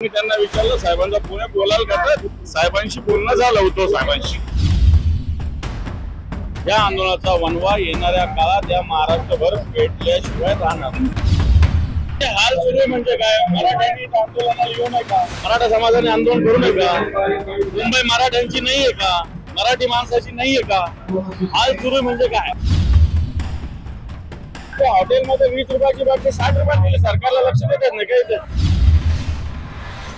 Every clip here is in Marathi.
मी त्यांना विचारलं साहेबांचा पुणे बोलाल का, तर साहेबांशी बोलणं झालं होतं साहेबांशी। या आंदोलनाचा वनवा येणाऱ्या काळात या महाराष्ट्रभर पेटल्याशिवाय राहणार। हाल सुरू आहे म्हणजे काय, मराठ्यांनी आंदोलनाला येऊ नये का, मराठा समाजाने आंदोलन करू नये का, मुंबई मराठ्यांची नाहीये का, मराठी माणसाची नाहीये का, हाल सुरू म्हणजे काय। हॉटेलमध्ये 20 रुपयाची बाटली 60 रुपयात दिली, सरकारला लक्ष देतात नाही काही।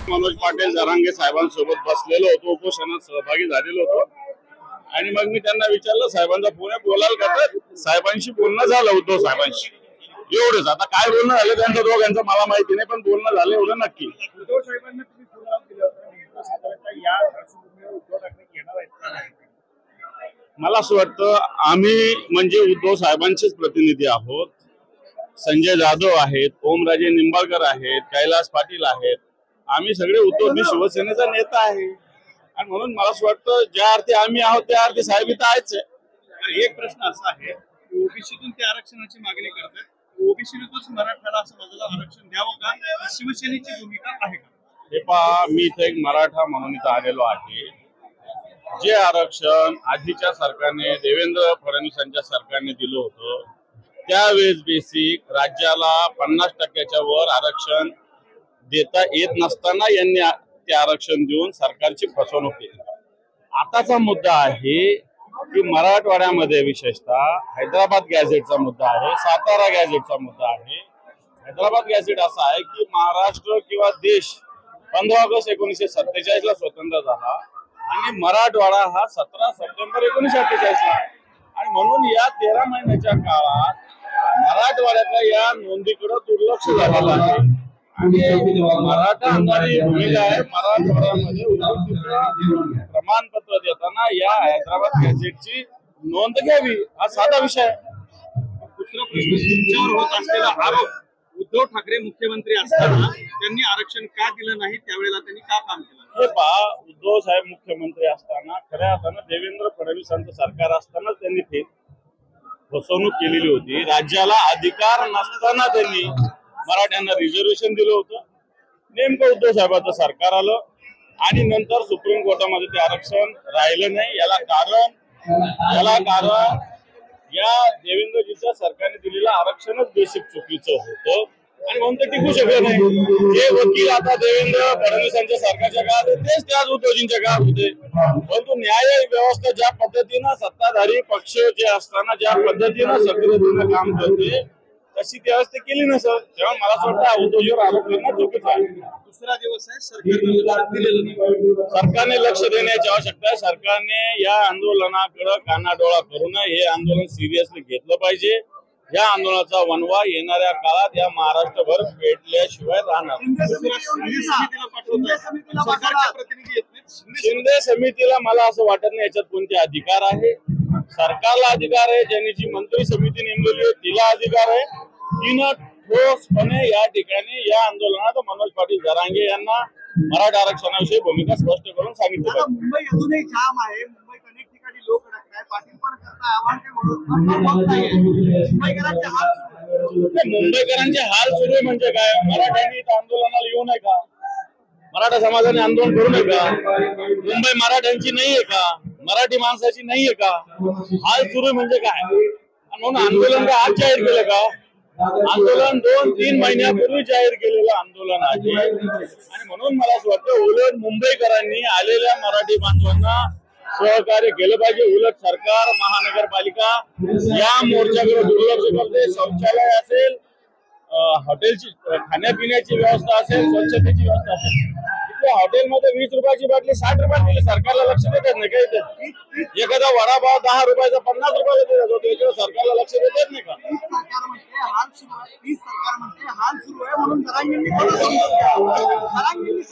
मनोज पाटील जरांगे साहेबांसोबत बसलेलो होतो, उपोषणात सहभागी झालेलो होतो आणि मग मी त्यांना विचारलं साहेबांचा पुणे बोलाल का, तर साहेबांशी बोलणं झालं होतं साहेबांशी। एवढंच, आता काय बोलणं झालं त्यांचं दोघांचं मला माहिती नाही, पण बोलणं झालं एवढं नक्की। उद्धव साहेबांना तुम्ही बोलायला दिलं होतं, साधारणतः या पार्श्वभूमीवर उद्धव ठाकरे येणार आहेत। मला असं वाटतं आम्ही म्हणजे उद्धव साहेबांचेच प्रतिनिधी आहोत। संजय जाधव आहेत, ओमराजे निंबाळकर आहेत, कैलास पाटील आहेत, आम्ही सगळे उद्धव, मी शिवसेनेचा नेता आहे आणि म्हणून मला असं वाटतं ज्या अर्थी आम्ही आहोत त्या अर्थी साहेब इथं आहेच आहे। एक प्रश्न असा आहे, ओबीसीतून ते आरक्षणाची मागणी करतात, ओबीसीतूनच मराठ्याला असं बदल आरक्षण द्यावं का, शिवसेनेची भूमिका आहे का? हे पहा, मी इथे एक मराठा म्हणून इथं आलेलो आहे। जे आरक्षण आधीच्या सरकारने, देवेंद्र फडणवीसांच्या सरकारने दिलं होतं, त्यावेळेस बेसिक राज्याला 50% वर आरक्षण देता येत नसताना यांनी ते आरक्षण देऊन सरकारची फसवणूक केली। आताचा मुद्दा आहे की मराठवाड्यामध्ये विशेषतः हैदराबाद गॅझेटचा मुद्दा आहे, सातारा गॅझेटचा मुद्दा आहे। हैदराबाद गॅझेट असा आहे की महाराष्ट्र किंवा देश 15 ऑगस्ट 1947 ला स्वतंत्र झाला आणि मराठवाडा हा 17 सप्टेंबर 1948 ला, आणि म्हणून या 13 महिन्याच्या काळात मराठवाड्यातल्या या नोंदीकडे दुर्लक्ष झालेलं आहे आणि मराठा आमदारी भूमिका आहे। मराठवाड्यामध्ये प्रमाणपत्र देताना या हैदराबाद गॅझेटची नोंद घ्यावी, हा साधा विषय आहे। दुसरा प्रश्न, तुमच्यावर होत असलेला आरोप, उद्धव ठाकरे मुख्यमंत्री असताना त्यांनी आरक्षण का दिलं नाही, त्यावेळेला त्यांनी का काम केलं? हे पहा, उद्धव साहेब मुख्यमंत्री असताना खऱ्या अर्थानं देवेंद्र फडणवीसांचं सरकार असतानाच त्यांनी ते फसवणूक केलेली होती। राज्याला अधिकार नसताना त्यांनी मराठ्यांना रिझर्वेशन दिलं होतं। नेमकं उद्धव साहेबांचं सरकार आलं आणि नंतर सुप्रीम कोर्टामध्ये ते आरक्षण राहिलं नाही। याला कारण या देवेंद्रजीच्या सरकारने दिलेलं आरक्षणच बेसिक चुकीचं होतं आणि म्हणून ते टिकू शकलं नाही। जे वकील आता देवेंद्र फडणवीसांच्या सरकारच्या काळात तेच त्याच उद्धवजींच्या काळात होते, परंतु न्याय व्यवस्था ज्या पद्धतीनं सत्ताधारी पक्ष जे असताना ज्या पद्धतीनं सक्रियतेनं काम करते तशी व्यवस्था केली नसेल, तेव्हा मला असं वाटतं उद्धवजीवर आरोप करणं चुकीचं आहे। दुसरा दिवस आहे, सरकारने लक्ष देण्याची आवश्यकता आहे। सरकारने या आंदोलनाकडे कानाडोळा करू नये, हे आंदोलन सिरियसली घेतलं पाहिजे। या आंदोलनाचा वनवा येणाऱ्या काळात या महाराष्ट्रभर पेटल्याशिवाय राहणार। शिंदे समितीला मला असं वाटत नाही याच्यात कोणते अधिकार आहे। सरकारला अधिकार आहे, ज्यांनी जी मंत्री समिती नेमलेली आहे तिला अधिकार आहे। तिनं ठोसपणे या ठिकाणी या आंदोलनात मनोज पाटील जरांगे यांना मराठा आरक्षणाविषयी भूमिका स्पष्ट करून सांगितलं पाहिजे। मुंबई अजूनही जाम आहे, मुंबईत अनेक ठिकाणी लोक अडकताय, पाटील पण करताय आव्हान काय मुंबईकरांचे हाल सुरू आहे म्हणजे काय, मराठ्यांनी आंदोलनाला येऊ नये का, मराठा समाजाने आंदोलन करू नये का, मुंबई मराठ्यांची नाहीये का, मराठी माणसाची नाहीये का, हाल सुरू म्हणजे काय। म्हणून आंदोलन काय आज जाहीर केलं का, आंदोलन 2-3 महिन्यापूर्वी जाहीर केलेलं आंदोलन आहे आणि म्हणून मला असं वाटतं उलट मुंबईकरांनी आलेल्या मराठी बांधवांना सहकार्य केलं पाहिजे। उलट सरकार, महानगरपालिका या मोर्चाकडे दुर्लक्ष करते। शौचालय असेल, हॉटेलची खाण्यापिण्याची व्यवस्था असेल, स्वच्छतेची व्यवस्था असेल, हॉटेलमध्ये 20 रुपयाची बाटली 60 रुपयात दिली, सरकारला लक्ष देतात नाही काही। एखादा वडापाव 10 रुपयाचा 50 रुपयाला देत होतो, याच्यावर सरकारला लक्ष देतात नाही का।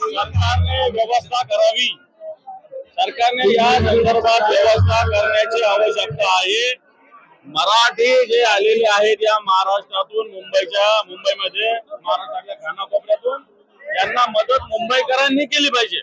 सरकारने व्यवस्था करावी, सरकारने या संदर्भात व्यवस्था करण्याची आवश्यकता आहे। मराठी जे आलेले आहेत या महाराष्ट्रातून, मुंबईमध्ये महाराष्ट्रातल्या कानाकोपऱ्यातून, यांना मदत मुंबईकरांनी केली पाहिजे।